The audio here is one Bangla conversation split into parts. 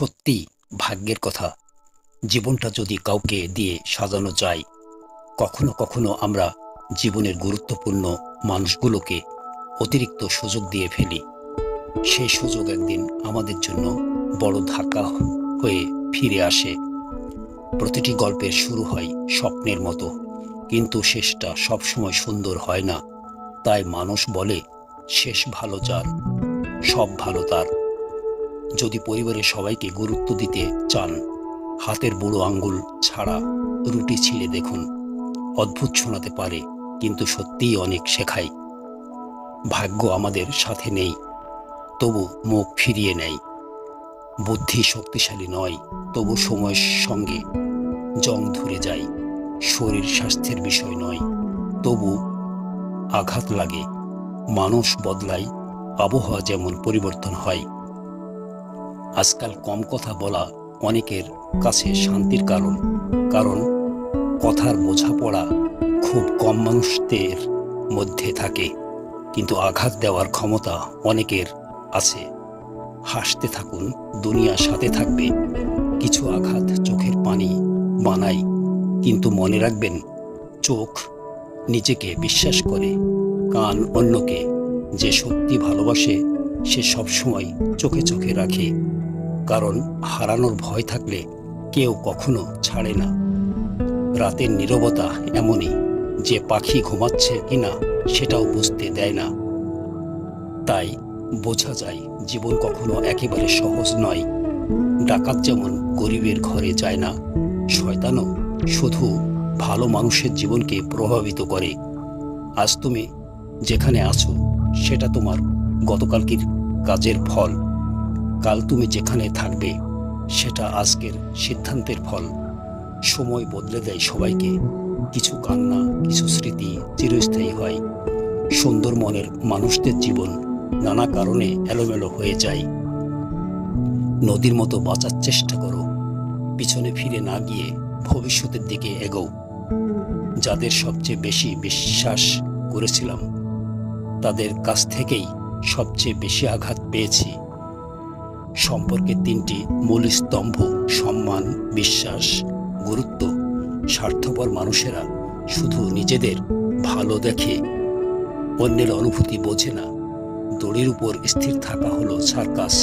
সত্যি ভাগ্যের কথা। জীবনটা যদি কাউকে দিয়ে সাজানো যায়, কখনো কখনো আমরা জীবনের গুরুত্বপূর্ণ মানুষগুলোকে অতিরিক্ত সুযোগ দিয়ে ফেলি। সেই সুযোগ একদিন আমাদের জন্য বড় ধাক্কা হয়ে ফিরে আসে। প্রতিটি গল্পের শুরু হয় স্বপ্নের মতো, কিন্তু শেষটা সবসময় সুন্দর হয় না। তাই মানুষ বলে, শেষ ভালো যার, সব ভালো তার। যদি পরিবারের সবাইকে গুরুত্ব দিতে চান, হাতের বুড়ো আঙ্গুল ছাড়া রুটি ছিঁড়ে দেখুন। অদ্ভুত শোনাতে পারে, কিন্তু সত্যিই অনেক শেখায়। ভাগ্য আমাদের সাথে নেই, তবু মুখ ফিরিয়ে নেয়। বুদ্ধি শক্তিশালী নয়, তবু সময়ের সঙ্গে জং ধরে যায়। শরীর স্বাস্থ্যের বিষয় নয়, তবু আঘাত লাগে। মানুষ বদলায়, আবহাওয়া যেমন পরিবর্তন হয়। আজকাল কম কথা বলা অনেকের কাছে শান্তির কারণ, কারণ কথার বোঝাপড়া খুব কম মানুষদের মধ্যে থাকে, কিন্তু আঘাত দেওয়ার ক্ষমতা অনেকের আছে। হাসতে থাকুন, দুনিয়ার সাথে থাকবে। কিছু আঘাত চোখের পানি বানায়, কিন্তু মনে রাখবেন, চোখ নিজেকে বিশ্বাস করে, কান অন্যকে। যে সত্যি ভালোবাসে সে সবসময় চোখে চোখে রাখে, কারণ হারানোর ভয় থাকলে কেউ কখনো ছাড়ে না। রাতের নীরবতা এমনই, যে পাখি ঘুমাচ্ছে কিনা সেটাও বুঝতে দেয় না। তাই বোঝা যায়, জীবন কখনো একেবারে সহজ নয়। ডাকাত যেমন গরিবের ঘরে যায় না, শয়তানও শুধু ভালো মানুষের জীবনকে প্রভাবিত করে। আজ তুমি যেখানে আছো, সেটা তোমার গতকালকের কাজের ফল। কাল তুমি যেখানে থাকবে, সেটা আজকের সিদ্ধান্তের ফল। সময় বদলে দেয় সবাইকে। কিছু কান্না, কিছু স্মৃতি চিরস্থায়ী হয়। সুন্দর মনের মানুষদের জীবন নানা কারণে এলোমেলো হয়ে যায়। নদীর মতো বাঁচার চেষ্টা করো, পিছনে ফিরে না গিয়ে ভবিষ্যতের দিকে এগোও। যাদের সবচেয়ে বেশি বিশ্বাস করেছিলাম, তাদের কাছ থেকেই সবচেয়ে বেশি আঘাত পেয়েছি। সম্পর্কের তিনটি মূল স্তম্ভ: সম্মান, বিশ্বাস, গুরুত্ব। স্বার্থপর মানুষেরা শুধু নিজেদের ভালো দেখে, অন্যের অনুভূতি বোঝে না। দড়ির উপর স্থির থাকা হলো সার্কাস,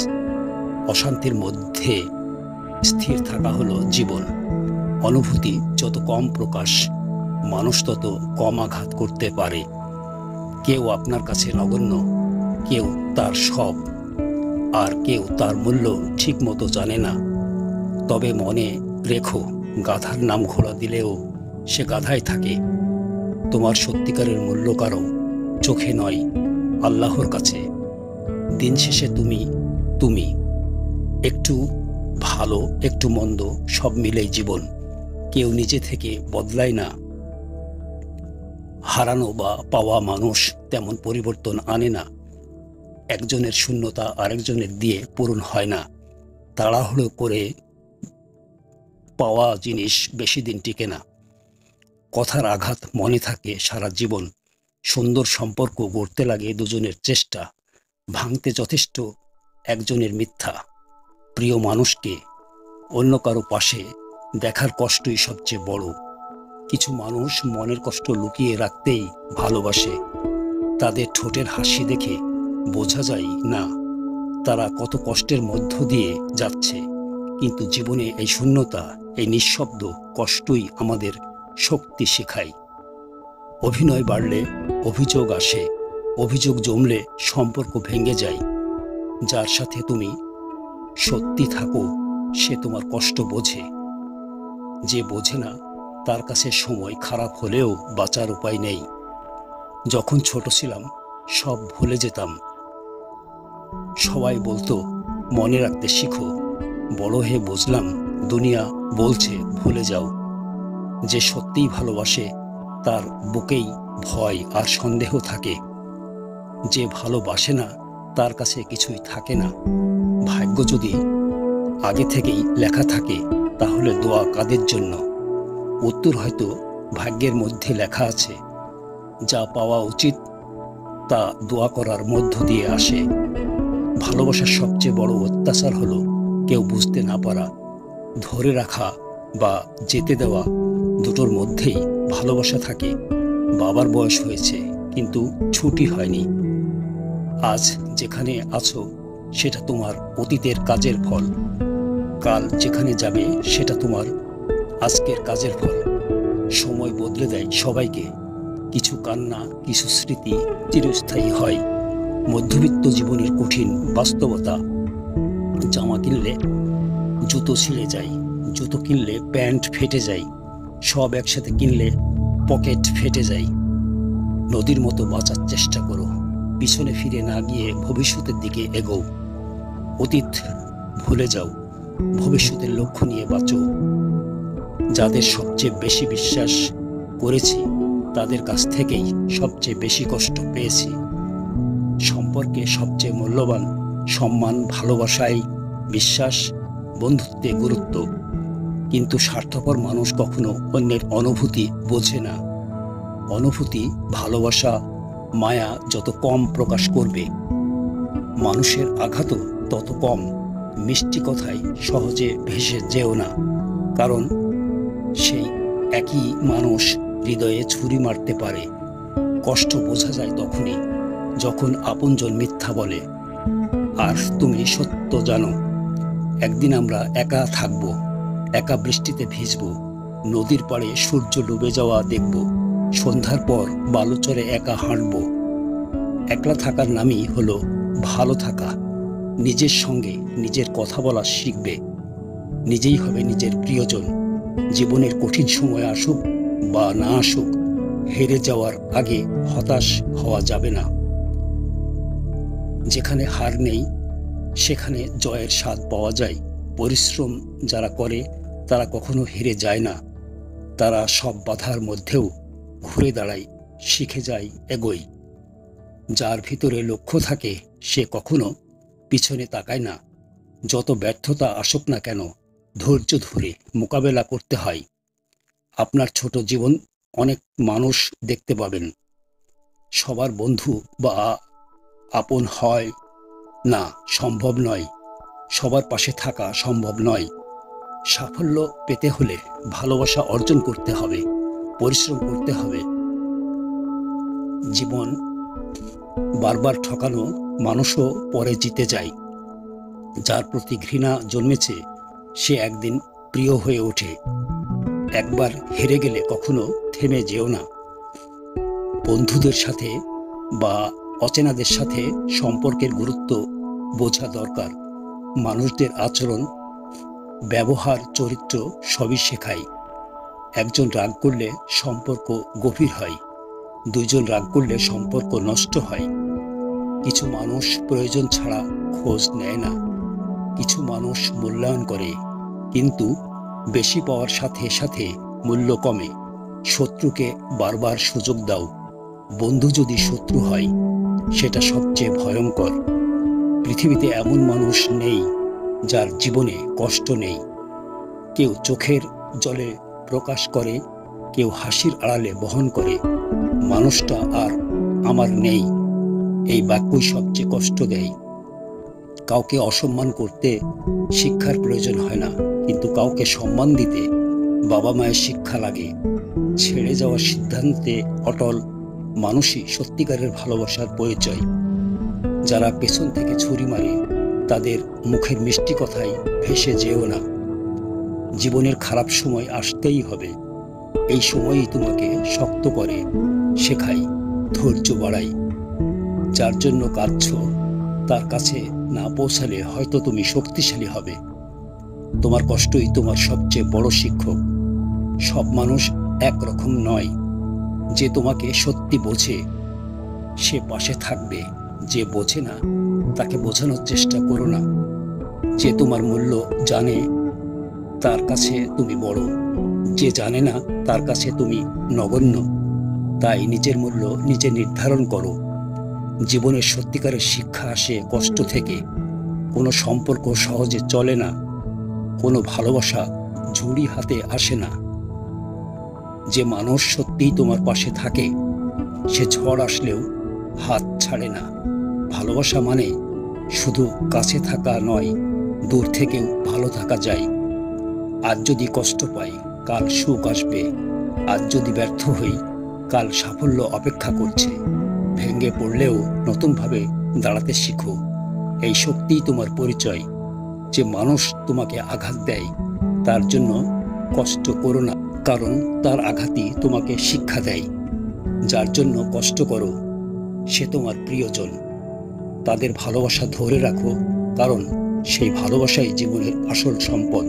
অশান্তির মধ্যে স্থির থাকা হলো জীবন। অনুভূতি যত কম প্রকাশ, মানুষ তত কম আঘাত করতে পারে। কেউ আপনার কাছে নগণ্য, কেউ তার সব, আর কেউ তার মূল্য ঠিক মতো জানে না। তবে মনে রেখো, গাধার নাম ঘোড়া দিলেও সে গাধাই থাকে। তোমার সত্যিকারের মূল্য কারো চোখে নয়, আল্লাহর কাছে। দিন শেষে তুমি তুমি একটু ভালো, একটু মন্দ, সব মিলেই জীবন। কেউ নিজে থেকে বদলায় না। হারানো বা পাওয়া মানুষ তেমন পরিবর্তন আনে না। একজনের শূন্যতা আরেকজনের দিয়ে পূরণ হয় না। তাড়াহুড়ো করে পাওয়া জিনিস বেশি দিন টিকে না। কথার আঘাত মনে থাকে সারা জীবন। সুন্দর সম্পর্ক গড়তে লাগে দুজনের চেষ্টা, ভাঙতে যথেষ্ট একজনের মিথ্যা। প্রিয় মানুষকে অন্য কারো পাশে দেখার কষ্টই সবচেয়ে বড়। কিছু মানুষ মনের কষ্ট লুকিয়ে রাখতেই ভালোবাসে। তাদের ঠোঁটের হাসি দেখে বোঝা যায় না তারা কত কষ্টের মধ্য দিয়ে যাচ্ছে। কিন্তু জীবনে এই শূন্যতা, এই নিঃশব্দ কষ্টই আমাদের শক্তি শেখায়। অভিনয় বাড়লে অভিযোগ আসে, অভিযোগ জমলে সম্পর্ক ভেঙে যায়। যার সাথে তুমি সত্যি থাকো, সে তোমার কষ্ট বোঝে। যে বোঝে না, তার কাছে সময় খারাপ হলেও বাঁচার উপায় নেই। যখন ছোট ছিলাম, সব ভুলে যেতাম। সবাই বলতো, মনে রাখতে শিখো। বড় হয়ে বুঝলাম, দুনিয়া বলছে ভুলে যাও। যে সত্যিই ভালোবাসে, তার বুকেই ভয় আর সন্দেহ থাকে। যে ভালোবাসে না, তার কাছে কিছুই থাকে না। ভাগ্য যদি আগে থেকেই লেখা থাকে, তাহলে দোয়া কাদের জন্য? উত্তর হয়তো ভাগ্যের মধ্যে লেখা আছে। যা পাওয়া উচিত তা দোয়া করার মধ্য দিয়ে আসে। ভালোবাসার সবচেয়ে বড় অত্যাচার হলো কেউ বুঝতে না পারা, ধরে রাখা বা যেতে দেওয়া, দুটোর মধ্যেই ভালোবাসা থাকে। বাবার বয়স হয়েছে কিন্তু ছুটি হয়নি। আজ যেখানে আছো সেটা তোমার অতীতের কাজের ফল। কাল যেখানে যাবে সেটা তোমার আজকের কাজের ফল। সময় বদলে দেয় সবাইকে। কিছু কান্না, কিছু স্মৃতি চিরস্থায়ী হয়। মধ্যবিত্ত জীবনের কঠিন বাস্তবতা। জামা কিনলে জুতো ছিঁড়ে যায়, জুতো কিনলে প্যান্ট ফেটে যায়, সব একসাথে কিনলে পকেট ফেটে যায়। নদীর মতো বাঁচার চেষ্টা করো, পিছনে ফিরে না গিয়ে ভবিষ্যতের দিকে এগোও। অতীত ভুলে যাও, ভবিষ্যতের লক্ষ্য নিয়ে বাঁচো। যাদের সবচেয়ে বেশি বিশ্বাস করেছি তাদের কাছ থেকেই সবচেয়ে বেশি কষ্ট পেয়েছি। সম্পর্কে সবচেয়ে মূল্যবান সম্মান, ভালোবাসায় বিশ্বাস, বন্ধুত্বে গুরুত্ব। কিন্তু স্বার্থপর মানুষ কখনো অন্যের অনুভূতি বোঝে না। অনুভূতি, ভালোবাসা, মায়া যত কম প্রকাশ করবে, মানুষের আঘাতও তত কম। মিষ্টি কথায় সহজে ভেসে যেও না, কারণ সেই একই মানুষ হৃদয়ে ছুরি মারতে পারে। কষ্ট বোঝা যায় তখনই যখন আপনজন মিথ্যা বলে। আর তুমি সত্য জানো, একদিন আমরা একা থাকব, একা বৃষ্টিতে ভিজব, নদীর পাড়ে সূর্য ডুবে যাওয়া দেখব, সন্ধ্যার পর বালুচরে একা হাঁটব। একলা থাকার নামই হলো ভালো থাকা। নিজের সঙ্গে নিজের কথা বলা শিখবে, নিজেই হবে নিজের প্রিয়জন। জীবনের কঠিন সময় আসুক বা না আসুক, হেরে যাওয়ার আগে হতাশ হওয়া যাবে না। যেখানে হার নেই সেখানে জয়ের স্বাদ পাওয়া যায়। পরিশ্রম যারা করে তারা কখনো হেরে যায় না। তারা সব বাধার মধ্যেও ঘুরে দাঁড়ায়, শিখে যায়, এগোয়। যার ভিতরে লক্ষ্য থাকে সে কখনো পিছনে তাকায় না। যত ব্যর্থতা আসুক না কেন, ধৈর্য ধরে মোকাবেলা করতে হয়। আপনার ছোট জীবন অনেক মানুষ দেখতে পাবেন। সবার বন্ধু বা আপন হয় না, সম্ভব নয়। সবার পাশে থাকা সম্ভব নয়। সাফল্য পেতে হলে ভালোবাসা অর্জন করতে হবে, পরিশ্রম করতে হবে। জীবন বারবার ঠকানো মানুষও পরে জিতে যায়। যার প্রতি ঘৃণা জন্মেছে সে একদিন প্রিয় হয়ে ওঠে। একবার হেরে গেলে কখনো থেমে যেও না। বন্ধুদের সাথে বা অচেনাদের সাথে সম্পর্কের গুরুত্ব বোঝা দরকার। মানুষদের আচরণ, ব্যবহার, চরিত্র সবই শেখায়। একজন রাগ করলে সম্পর্ক গভীর হয়, দুইজন রাগ করলে সম্পর্ক নষ্ট হয়। কিছু মানুষ প্রয়োজন ছাড়া খোঁজ নেয় না, কিছু মানুষ মূল্যায়ন করে, কিন্তু বেশি পাওয়ার সাথে সাথে মূল্য কমে। শত্রুকে বারবার সুযোগ দাও। বন্ধু যদি শত্রু হয় সেটা সবচেয়ে ভয়ঙ্কর। পৃথিবীতে এমন মানুষ নেই যার জীবনে কষ্ট নেই। কেউ চোখের জলে প্রকাশ করে, কেউ হাসির আড়ালে বহন করে। মানুষটা আর আমার নেই, এই বাক্যই সবচেয়ে কষ্ট দেয়। কাউকে অসম্মান করতে শিক্ষার প্রয়োজন হয় না, কিন্তু কাউকে সম্মান দিতে বাবা মায়ের শিক্ষা লাগে। ছেড়ে যাওয়ার সিদ্ধান্তে অটল মানুষই সত্যিকারের ভালোবাসার পরিচয়। যারা পেছন থেকে ছুরি মারে তাদের মুখের মিষ্টি কথায় ভেসে যেও না। জীবনের খারাপ সময় আসতেই হবে। এই সময়ই তোমাকে শক্ত করে, শেখায়, ধৈর্য বাড়ায়। যার জন্য কাঁদছো তার কাছে না পৌঁছালে হয়তো তুমি শক্তিশালী হবে। তোমার কষ্টই তোমার সবচেয়ে বড় শিক্ষক। সব মানুষ একরকম নয়। যে তোমাকে সত্যি বোঝে সে পাশে থাকবে, যে বোঝে না তাকে বোঝানোর চেষ্টা করো না। যে তোমার মূল্য জানে তার কাছে তুমি বড়, যে জানে না তার কাছে তুমি নগণ্য। তাই নিজের মূল্য নিজে নির্ধারণ করো। জীবনের সত্যিকারের শিক্ষা আসে কষ্ট থেকে। কোনো সম্পর্ক সহজে চলে না, কোনো ভালোবাসা ঝুড়ি হাতে আসে না। যে মানুষ সত্যিই তোমার পাশে থাকে সে ঝড় আসলেও হাত ছাড়ে না। ভালোবাসা মানে শুধু কাছে থাকা নয়, দূর থেকেও ভালো থাকা যায়। আজ যদি কষ্ট পাই, কাল সুখ আসবে। আজ যদি ব্যর্থ হই, কাল সাফল্য অপেক্ষা করছে। ভেঙে পড়লেও নতুনভাবে দাঁড়াতে শিখো। এই শক্তিই তোমার পরিচয়। যে মানুষ তোমাকে আঘাত দেয়, তার জন্য কষ্ট করো না, কারণ তার আঘাতই তোমাকে শিক্ষা দেয়। যার জন্য কষ্ট করো, সে তোমার প্রিয়জন। তাদের ভালোবাসা ধরে রাখো, কারণ সেই ভালোবাসাই জীবনের আসল সম্পদ।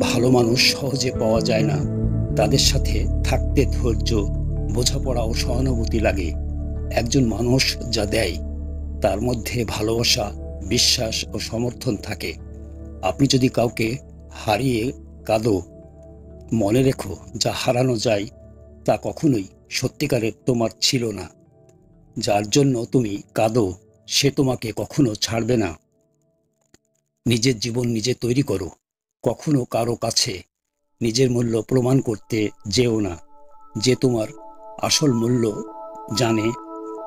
ভালো মানুষ সহজে পাওয়া যায় না। তাদের সাথে থাকতে ধৈর্য, বোঝাপড়া ও সহানুভূতি লাগে। একজন মানুষ যা দেয়, তার মধ্যে ভালোবাসা, বিশ্বাস ও সমর্থন থাকে। আপনি যদি কাউকে হারিয়ে কাঁদো, মনে রেখো, যা হারানো যায় তা কখনোই সত্যিকারের তোমার ছিল না। যার জন্য তুমি কাঁদো, সে তোমাকে কখনো ছাড়বে না। নিজের জীবন নিজে তৈরি করো। কখনো কারো কাছে নিজের মূল্য প্রমাণ করতে যেও না। যে তোমার আসল মূল্য জানে,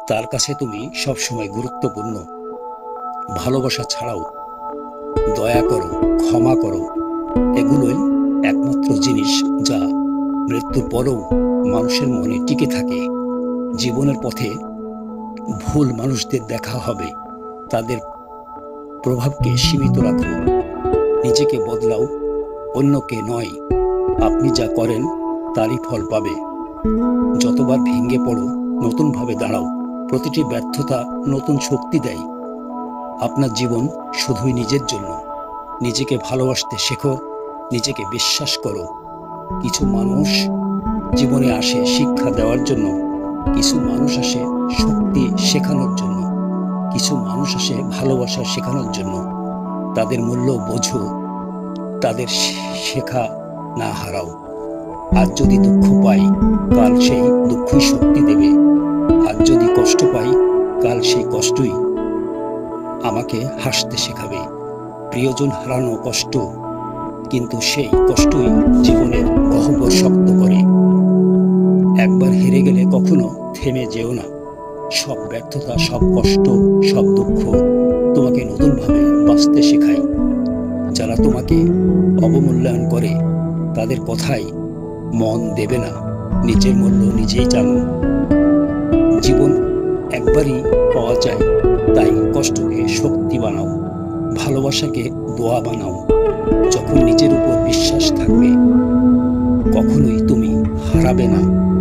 তার কাছে তুমি সবসময় গুরুত্বপূর্ণ। ভালোবাসা ছাড়াও দয়া করো, ক্ষমা করো। এগুলোই একমাত্র জিনিস যা মৃত্যুর পরেও মানুষের মনে টিকে থাকে। জীবনের পথে ভুল মানুষদের দেখা হবে, তাদের প্রভাবকে সীমিত রাখো। নিজেকে বদলাও, অন্যকে নয়। আপনি যা করেন তারই ফল পাবে। যতবার ভেঙে পড়ো, নতুনভাবে দাঁড়াও। প্রতিটি ব্যর্থতা নতুন শক্তি দেয়। আপনার জীবন শুধুই নিজের জন্য। নিজেকে ভালোবাসতে শেখো, নিজেকে বিশ্বাস করো। কিছু মানুষ জীবনে আসে শিক্ষা দেওয়ার জন্য, কিছু মানুষ আসে শক্তি শেখানোর জন্য, কিছু মানুষ আসে ভালোবাসা শেখানোর জন্য। তাদের মূল্য বোঝো, তাদের শেখা না হারাও। আজ যদি দুঃখ পাই, কাল সেই দুঃখই শক্তি দেবে। আজ যদি কষ্ট পাই, কাল সেই কষ্টই আমাকে হাসতে শেখাবে। প্রিয়জন হারানো কষ্ট, কিন্তু সেই কষ্টই জীবনের গহ্বর শক্ত করে। একবার হেরে গেলে কখনো থেমে যেও না। সব ব্যর্থতা, সব কষ্ট, সব দুঃখ তোমাকে নতুনভাবে বাঁচতে শেখায়। যারা তোমাকে অবমূল্যায়ন করে, তাদের কথায় মন দেবে না। নিজের মূল্য নিজেই জানো। জীবন একবারই পাওয়া যায়, তাই কষ্টকে শক্তি বানাও, ভালোবাসাকে দোয়া বানাও। যখন নিজের উপর বিশ্বাস থাকবে, কখনোই তুমি হারাবে না।